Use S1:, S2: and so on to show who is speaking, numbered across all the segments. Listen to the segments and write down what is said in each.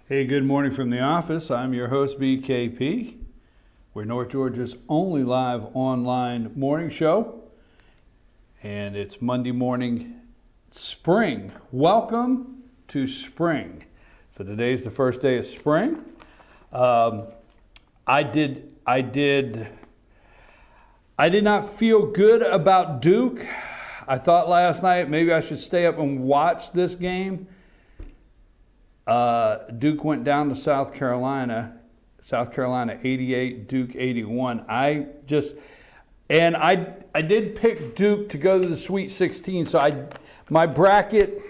S1: Hey, good morning from the office. I'm your host, BKP. We're North Georgia's only live online morning show. And it's Monday morning, spring. Welcome to spring. So today's the first day of spring. I did not feel good about Duke. I thought last night maybe I should stay up and watch this game. Duke went down to South Carolina 88, Duke 81. I did pick Duke to go to the Sweet 16. So my bracket,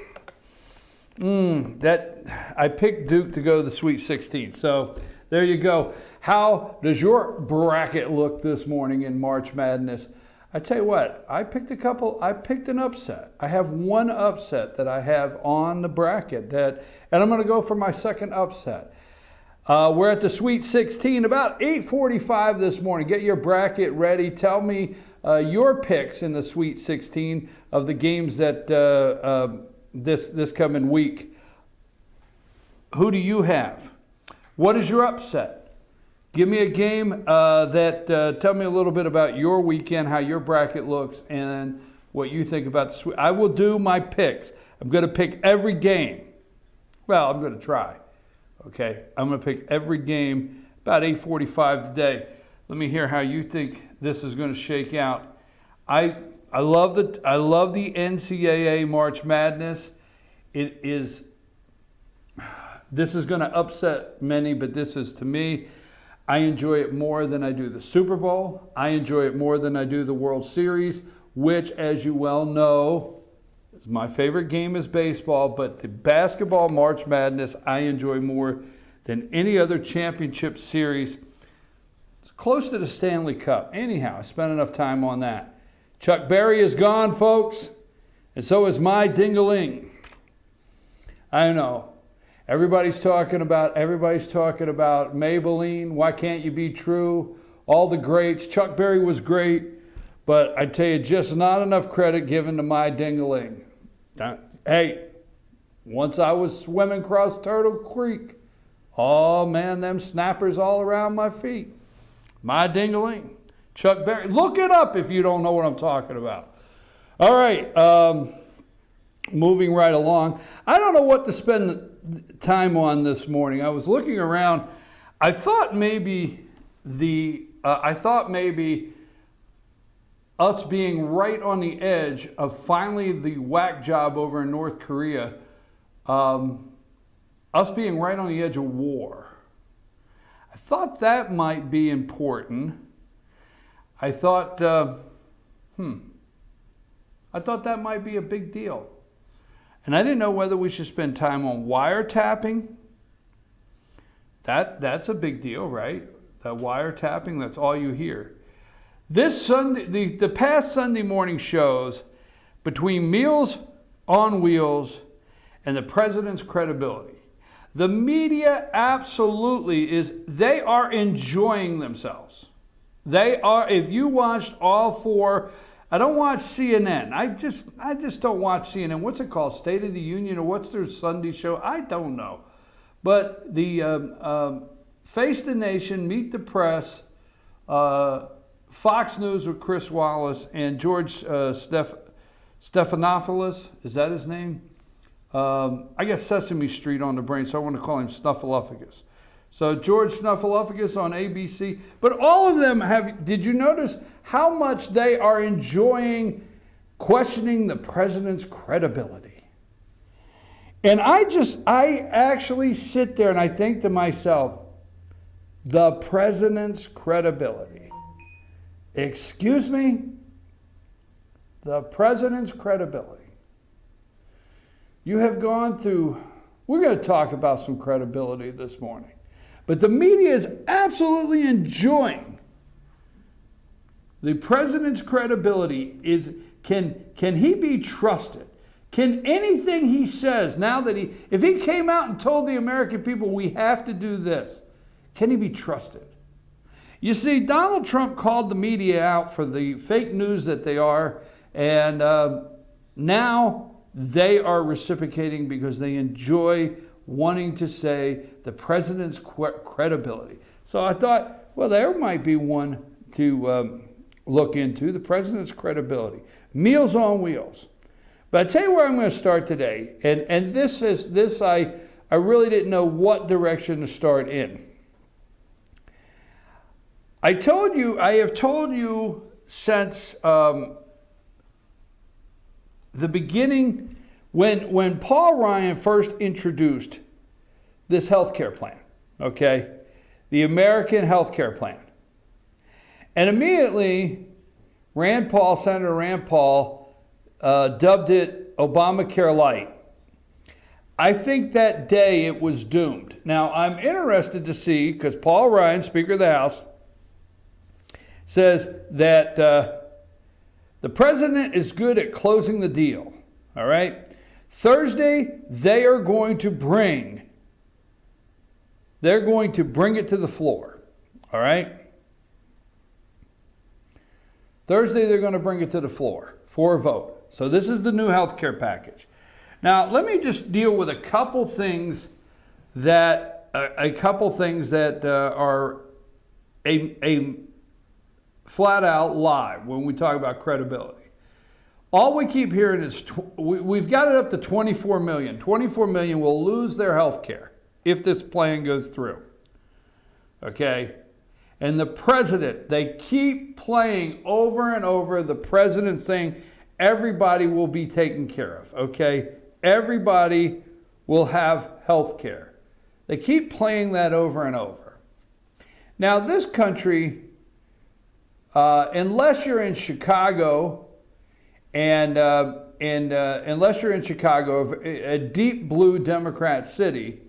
S1: I picked Duke to go to the Sweet 16. So there you go. How does your bracket look this morning in March Madness? I tell you what, I picked an upset. I have one upset that I have on the bracket and I'm going to go for my second upset. We're at the Sweet 16, about 8:45 this morning. Get your bracket ready. Tell me your picks in the Sweet 16 of the games that this coming week. Who do you have? What is your upset? Give me a game tell me a little bit about your weekend, how your bracket looks, and what you think about the Sweet. I will do my picks. I'm going to pick every game. Well, I'm going to try. Okay, I'm going to pick every game about 8:45 today. Let me hear how you think this is going to shake out. I love the NCAA March Madness. This is going to upset many, but this is, to me, I enjoy it more than I do the Super Bowl. I enjoy it more than I do the World Series, which, as you well know, is my favorite game is baseball, but the basketball March Madness I enjoy more than any other championship series. It's close to the Stanley Cup. Anyhow, I spent enough time on that. Chuck Berry is gone, folks, and so is my ding-a-ling. I know. Everybody's talking about Maybelline. Why can't you be true? All the greats. Chuck Berry was great, but I tell you, just not enough credit given to my ding-a-ling. Hey, once I was swimming across Turtle Creek, oh man, them snappers all around my feet. My ding-a-ling. Chuck Berry. Look it up if you don't know what I'm talking about. All right. Moving right along. I don't know what to spend time on this morning. I was looking around. I thought maybe us being right on the edge of finally the whack job over in North Korea, us being right on the edge of war. I thought that might be important. I thought that might be a big deal. And I didn't know whether we should spend time on wiretapping. That's a big deal, right? That wiretapping, that's all you hear. This Sunday, the past Sunday morning shows, between Meals on Wheels and the president's credibility, the media absolutely they are enjoying themselves. They are, if you watched all four, I don't watch CNN. I just don't watch CNN. What's it called? State of the Union, or what's their Sunday show? I don't know. But the Face the Nation, Meet the Press, Fox News with Chris Wallace, and George Stephanopoulos, is that his name? I got Sesame Street on the brain, so I want to call him Snuffleupagus. So George Snuffleupagus on ABC. But all of them did you notice how much they are enjoying questioning the president's credibility? And I actually sit there and I think to myself, the president's credibility. Excuse me? The president's credibility. You have gone through, we're going to talk about some credibility this morning. But the media is absolutely enjoying the president's credibility. Can he be trusted? Can anything he says, now that if he came out and told the American people we have to do this, can he be trusted? You see, Donald Trump called the media out for the fake news that they are, and now they are reciprocating because they enjoy wanting to say the president's credibility. So I thought, well, there might be one to look into, the president's credibility. Meals on Wheels. But I tell you where I'm going to start today, and this I really didn't know what direction to start in. I have told you since the beginning, when Paul Ryan first introduced this health care plan, okay, the American health care plan. And immediately, Senator Rand Paul, dubbed it Obamacare Light. I think that day it was doomed. Now, I'm interested to see, because Paul Ryan, Speaker of the House, says that the president is good at closing the deal, all right? Thursday, they're going to bring it to the floor, all right? Thursday, they're going to bring it to the floor for a vote. So this is the new health care package. Now, let me just deal with a couple things that are a flat out lie when we talk about credibility. All we keep hearing is we've got it up to 24 million. 24 million will lose their health care if this plan goes through. Okay? And the president, they keep playing over and over, the president saying everybody will be taken care of, okay? Everybody will have health care. They keep playing that over and over. Now, this country, unless you're in Chicago, unless you're in Chicago, a deep blue Democrat city,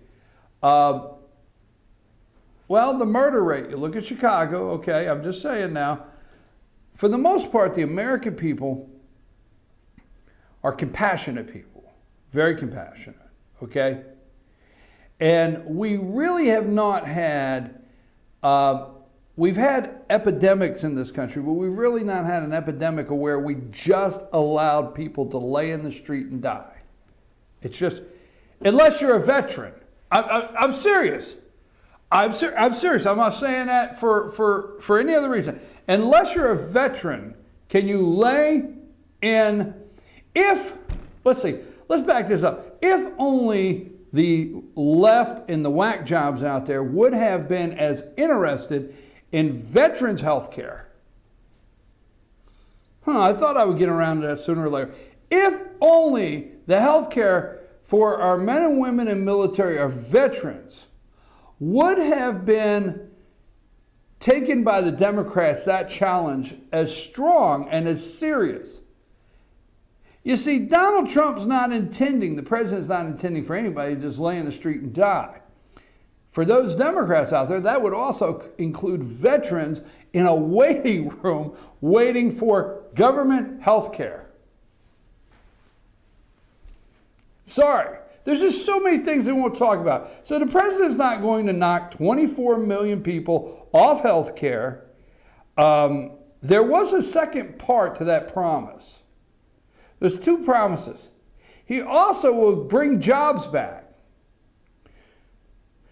S1: well, the murder rate, you look at Chicago, okay, I'm just saying now, for the most part, the American people are compassionate people, very compassionate, okay? And we really have not had, we've had epidemics in this country, but we've really not had an epidemic where we just allowed people to lay in the street and die. It's just, unless you're a veteran. I'm serious. I'm serious. I'm not saying that for any other reason. Unless you're a veteran, can you lay in, let's back this up. If only the left and the whack jobs out there would have been as interested in veterans' health care. I thought I would get around to that sooner or later. If only the health care for our men and women in military, our veterans, would have been taken by the Democrats, that challenge, as strong and as serious. You see, Donald Trump's not intending, the president's not intending for anybody to just lay in the street and die. For those Democrats out there, that would also include veterans in a waiting room waiting for government health care. Sorry. There's just so many things they won't talk about. So the president's not going to knock 24 million people off health care. There was a second part to that promise. There's two promises. He also will bring jobs back.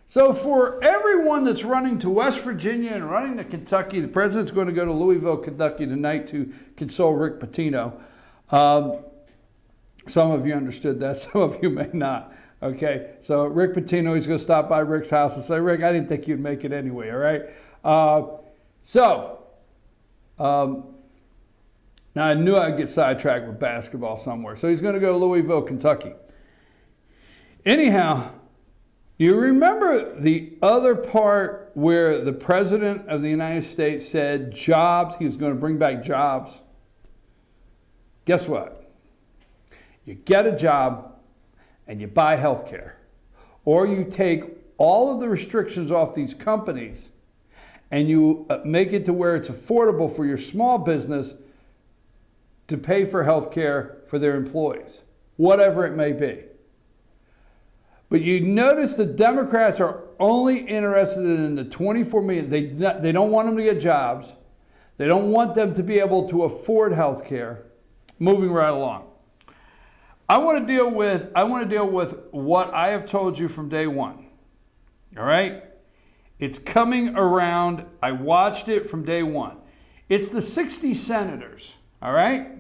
S1: So for everyone that's running to West Virginia and running to Kentucky, the president's going to go to Louisville, Kentucky tonight to console Rick Pitino. Some of you understood that, some of you may not. Okay, so Rick Pitino, he's going to stop by Rick's house and say, Rick, I didn't think you'd make it anyway, all right? Now I knew I'd get sidetracked with basketball somewhere. So he's going to go to Louisville, Kentucky. Anyhow, you remember the other part where the President of the United States said jobs, he was going to bring back jobs? Guess what? You get a job and you buy health care. Or you take all of the restrictions off these companies and you make it to where it's affordable for your small business to pay for health care for their employees, whatever it may be. But you notice the Democrats are only interested in the 24 million. They don't want them to get jobs. They don't want them to be able to afford health care. Moving right along. I want to deal with what I have told you from day one. All right? It's coming around. I watched it from day one. It's the 60 senators. All right?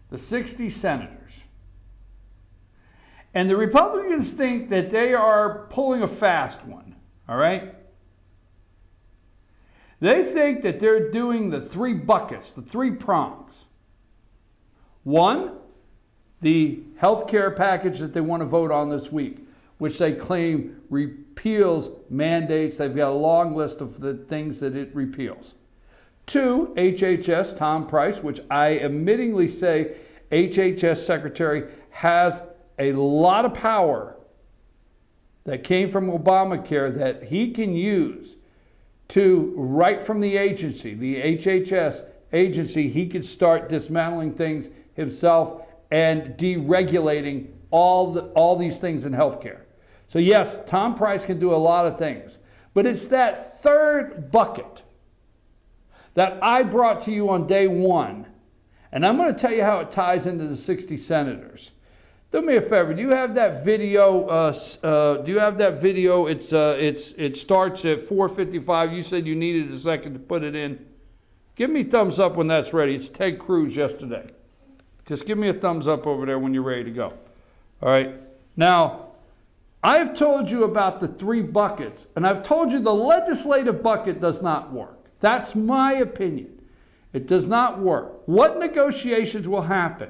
S1: The 60 senators. And the Republicans think that they are pulling a fast one. All right? They think that they're doing the three buckets, the three prongs. One, the health care package that they want to vote on this week, which they claim repeals mandates. They've got a long list of the things that it repeals. Two, HHS, Tom Price, which I admittingly say HHS Secretary has a lot of power that came from Obamacare that he can use to, right from the agency, the HHS agency, he could start dismantling things himself and deregulating all these things in healthcare. So yes, Tom Price can do a lot of things, but it's that third bucket that I brought to you on day one, and I'm going to tell you how it ties into the 60 senators. Do me a favor. Do you have that video? Do you have that video? It starts at 4:55. You said you needed a second to put it in. Give me a thumbs up when that's ready. It's Ted Cruz yesterday. Just give me a thumbs up over there when you're ready to go. All right. Now, I've told you about the three buckets, and I've told you the legislative bucket does not work. That's my opinion. It does not work. What negotiations will happen?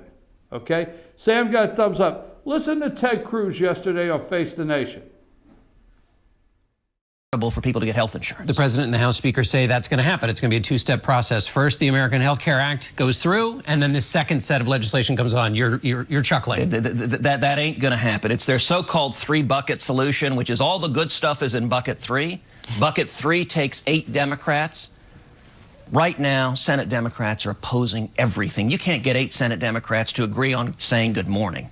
S1: Okay? Sam got a thumbs up. Listen to Ted Cruz yesterday on Face the Nation.
S2: For people to get health insurance.
S3: The president and the House Speaker say that's going to happen. It's going to be a two-step process. First, the American Health Care Act goes through, and then the second set of legislation comes on. You're chuckling.
S2: That ain't going to happen. It's their so-called three-bucket solution, which is all the good stuff is in bucket three. Bucket three takes 8 Democrats. Right now, Senate Democrats are opposing everything. You can't get 8 Senate Democrats to agree on saying good morning.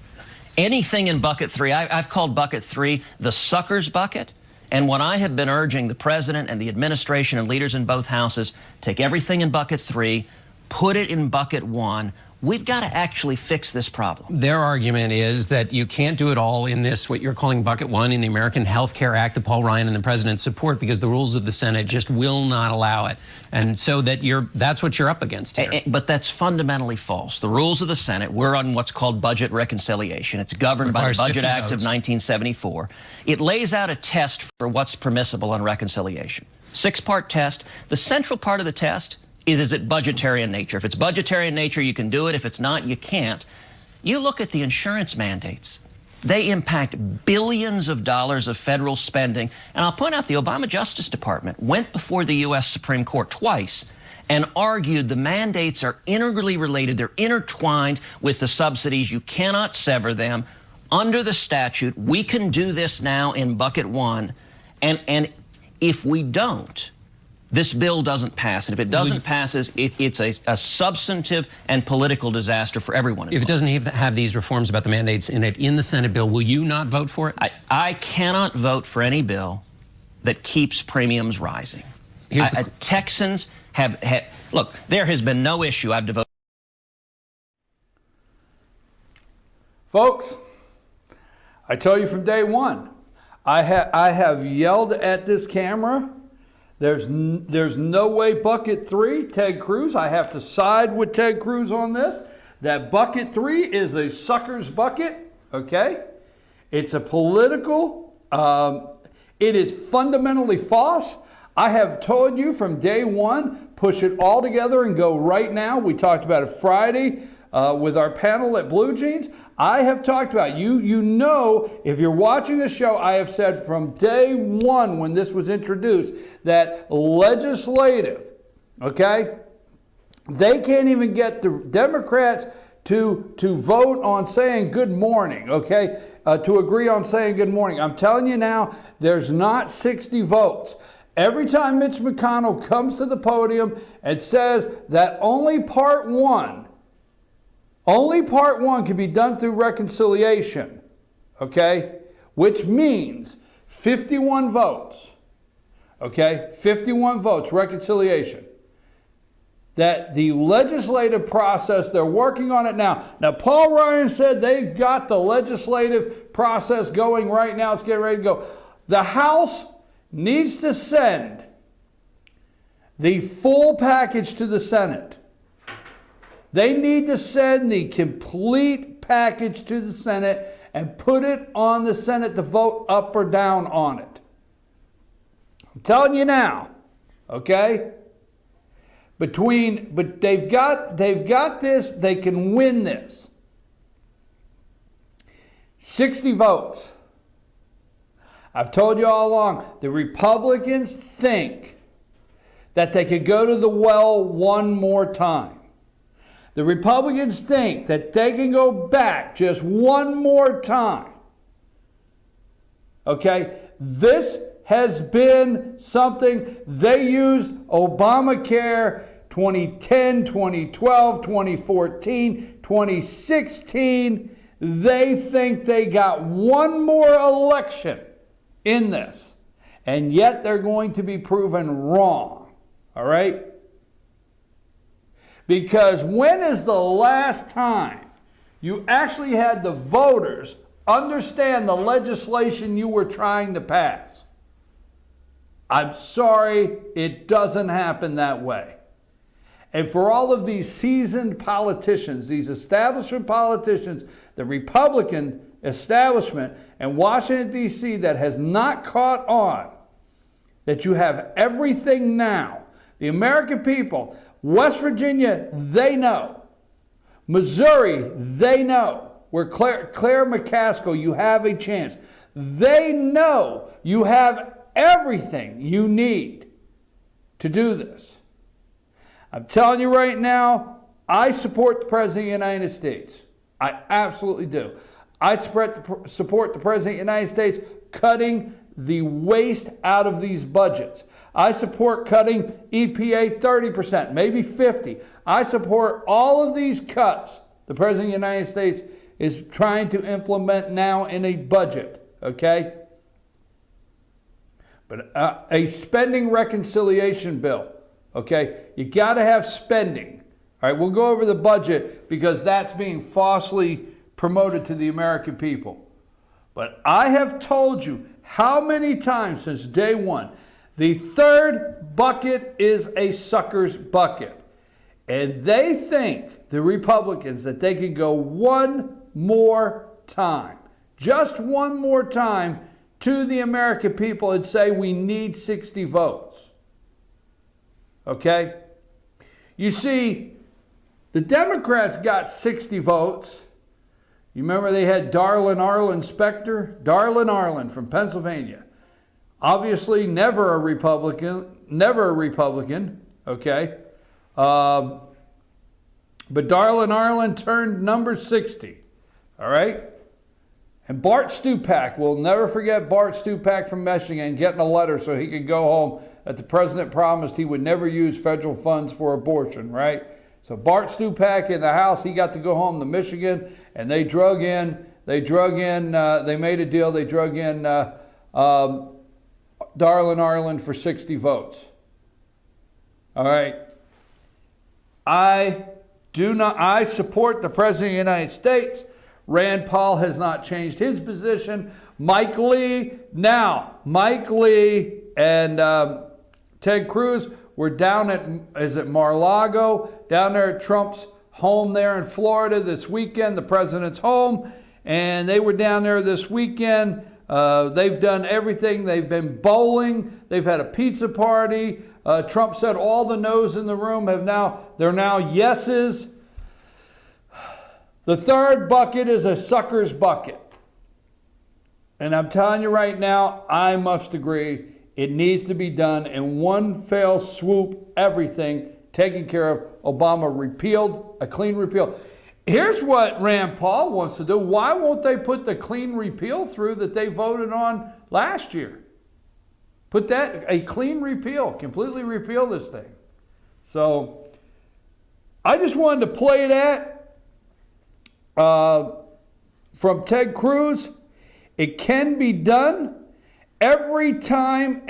S2: Anything in bucket three, I've called bucket three the suckers bucket. And what I have been urging the president and the administration and leaders in both houses, take everything in bucket three, put it in bucket one. We've got to actually fix this problem.
S3: Their argument is that you can't do it all in this, what you're calling bucket one, in the American Health Care Act that Paul Ryan and the president support, because the rules of the Senate just will not allow it. And so that's what you're up against here.
S2: But that's fundamentally false. The rules of the Senate, we're on what's called budget reconciliation. It's governed by the Budget Act of 1974. It lays out a test for what's permissible on reconciliation. 6-part test. The central part of the test is it budgetary in nature? If it's budgetary in nature, you can do it. If it's not, you can't. You look at the insurance mandates. They impact billions of dollars of federal spending. And I'll point out the Obama Justice Department went before the U.S. Supreme Court twice and argued the mandates are integrally related. They're intertwined with the subsidies. You cannot sever them. Under the statute, we can do this now in bucket one. And if we don't, this bill doesn't pass. And if it doesn't pass, it's a substantive and political disaster for everyone involved.
S3: If it doesn't have these reforms about the mandates in it in the Senate bill, will you not vote for it?
S2: I cannot vote for any bill that keeps premiums rising. Texans have look, there has been no issue I've devoted.
S1: Folks, I tell you from day one, I have yelled at this camera. There's no way bucket three, Ted Cruz, I have to side with Ted Cruz on this, that bucket three is a sucker's bucket, okay? It's a political, it is fundamentally false. I have told you from day one, push it all together and go right now. We talked about it Friday with our panel at Blue Jeans. I have talked about, you know, if you're watching the show, I have said from day one when this was introduced that legislative, okay, they can't even get the Democrats to vote on saying good morning, okay, to agree on saying good morning. I'm telling you now, there's not 60 votes. Every time Mitch McConnell comes to the podium and says that only part one can be done through reconciliation, okay? Which means 51 votes, okay? 51 votes, reconciliation. that the legislative process, they're working on it now. Now, Paul Ryan said they've got the legislative process going right now. It's getting ready to go. The House needs to send the full package to the Senate. They need to send the complete package to the Senate and put it on the Senate to vote up or down on it. I'm telling you now, okay? But they've got this, they can win this. 60 votes. I've told you all along, the Republicans think that they could go to the well one more time. The Republicans think that they can go back just one more time. Okay? This has been something they used Obamacare 2010, 2012, 2014, 2016. They think they got one more election in this. And yet they're going to be proven wrong. All right? Because when is the last time you actually had the voters understand the legislation you were trying to pass? I'm sorry, it doesn't happen that way. And for all of these seasoned politicians, these establishment politicians, the Republican establishment in Washington, D.C. that has not caught on that you have everything now. The American people, West Virginia, they know. Missouri, they know. Where Claire McCaskill, you have a chance. They know you have everything you need to do this. I'm telling you right now, I support the President of the United States. I absolutely do. I support the President of the United States cutting the waste out of these budgets. I support cutting EPA 30%, maybe 50%. I support all of these cuts the President of the United States is trying to implement now in a budget, okay? But a spending reconciliation bill, okay? You got to have spending. All right, we'll go over the budget because that's being falsely promoted to the American people. But I have told you how many times since day one, the third bucket is a sucker's bucket. And they think, the Republicans, that they can go one more time, just one more time, to the American people and say we need 60 votes. Okay? You see, the Democrats got 60 votes. You remember they had Darlin Arlen Specter? Darlin Arlen from Pennsylvania. Obviously never a Republican, okay? But Darlin Arlen turned number 60, all right? And Bart Stupak, we'll never forget Bart Stupak from Michigan getting a letter so he could go home that the president promised he would never use federal funds for abortion, right? So Bart Stupak in the House, he got to go home to Michigan, and they made a deal, they drug in Darlin Arlen for 60 votes. All right. I support the President of the United States. Rand Paul has not changed his position. Mike Lee and Ted Cruz were down at, Mar-a-Lago, down there at Trump's home there in Florida this weekend, the president's home, and they were down there this weekend. They've done everything. They've been bowling. They've had a pizza party. Trump said all the no's in the room they're now yeses. The third bucket is a sucker's bucket. And I'm telling you right now, I must agree, it needs to be done in one fell swoop, everything taken care of. Obama repealed, a clean repeal. Here's what Rand Paul wants to do. Why won't they put the clean repeal through that they voted on last year? Put that, a clean repeal, completely repeal this thing. So I just wanted to play that from Ted Cruz. It can be done. Every time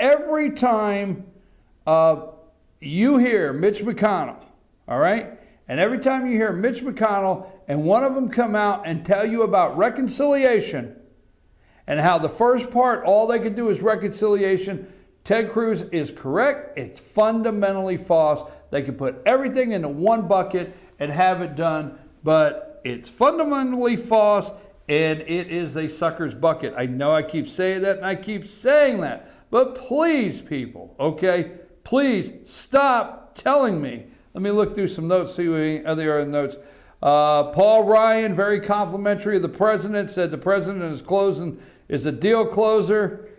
S1: you hear Mitch McConnell, all right? And every time you hear Mitch McConnell and one of them come out and tell you about reconciliation and how the first part, all they could do is reconciliation, Ted Cruz is correct. It's fundamentally false. They can put everything into one bucket and have it done, but it's fundamentally false, and it is a sucker's bucket. I know I keep saying that, and I keep saying that, but please, people, okay, please stop telling me. Let me look through some notes, see what other notes. Paul Ryan, very complimentary of the president, said the president is a deal closer.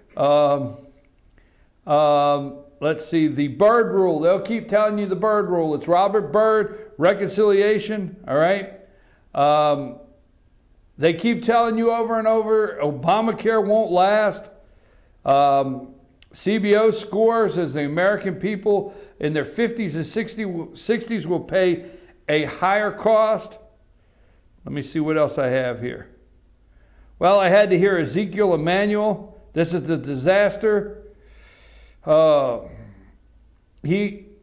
S1: Let's see, the Byrd rule. They'll keep telling you the Byrd rule. It's Robert Byrd, reconciliation, all right? They keep telling you over and over, Obamacare won't last. CBO scores as the American people in their 50s and 60s will pay a higher cost. Let me see what else I have here. Well, I had to hear Ezekiel Emanuel. This is the disaster.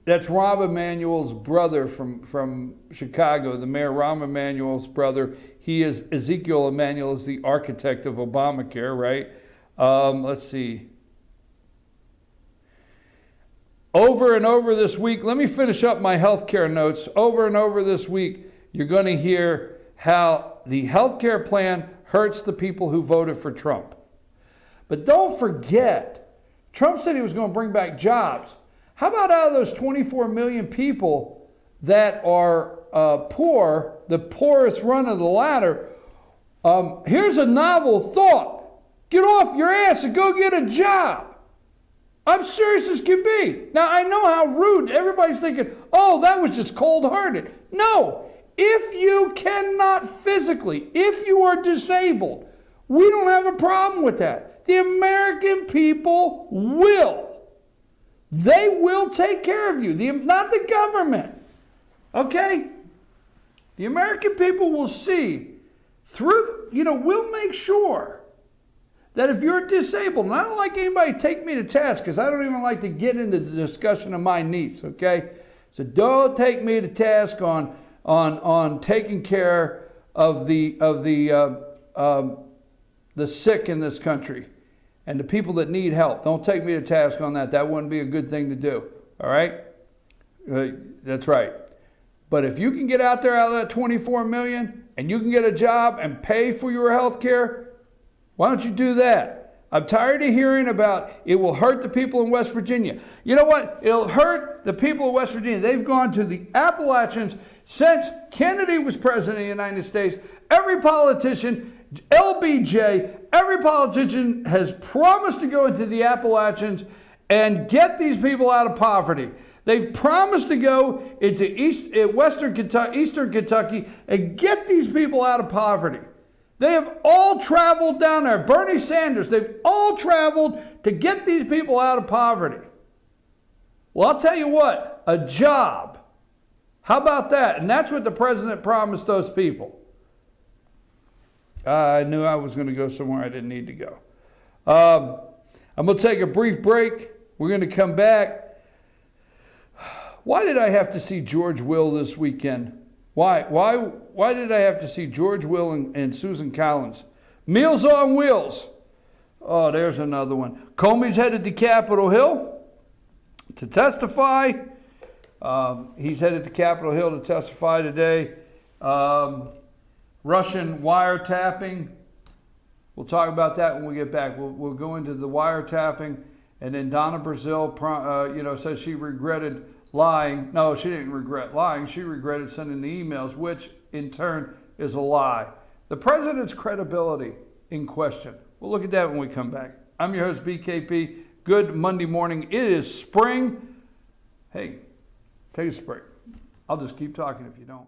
S1: That's Rahm Emanuel's brother from Chicago, the mayor Rahm Emanuel's brother. Ezekiel Emanuel is the architect of Obamacare, right? Let's see. Over and over this week, let me finish up my healthcare notes. Over and over this week, you're going to hear how the healthcare plan hurts the people who voted for Trump. But don't forget, Trump said he was going to bring back jobs. How about out of those 24 million people that are poor, the poorest run of the ladder, here's a novel thought. Get off your ass and go get a job. I'm serious as can be. Now, I know how rude. Everybody's thinking, oh, that was just cold-hearted. No. If you cannot physically, if you are disabled, we don't have a problem with that. The American people will. They will take care of you, not the government. Okay? The American people will see through, we'll make sure that if you're disabled, and I don't like anybody to take me to task because I don't even like to get into the discussion of my niece, okay? So don't take me to task on taking care of the sick in this country and the people that need help. Don't take me to task on that. That wouldn't be a good thing to do, all right? That's right. But if you can get out there out of that 24 million and you can get a job and pay for your health care, why don't you do that? I'm tired of hearing about it will hurt the people in West Virginia. You know what? It'll hurt the people of West Virginia. They've gone to the Appalachians since Kennedy was president of the United States. Every politician, LBJ, every politician has promised to go into the Appalachians and get these people out of poverty. They've promised to go into Eastern Kentucky and get these people out of poverty. They have all traveled down there. Bernie Sanders, they've all traveled to get these people out of poverty. Well, I'll tell you what, a job. How about that? And that's what the president promised those people. I knew I was going to go somewhere I didn't need to go. I'm going to take a brief break. We're going to come back. Why did I have to see George Will this weekend? Why did I have to see George Will and Susan Collins? Meals on Wheels. Oh, there's another one. Comey's headed to Capitol Hill to testify. He's headed to Capitol Hill to testify today. Russian wiretapping. We'll talk about that when we get back. We'll go into the wiretapping. And then Donna Brazil, says she regretted lying. No, she didn't regret lying. She regretted sending the emails, which in turn is a lie. The president's credibility in question. We'll look at that when we come back. I'm your host, BKP. Good Monday morning. It is spring. Hey, take a break. I'll just keep talking if you don't.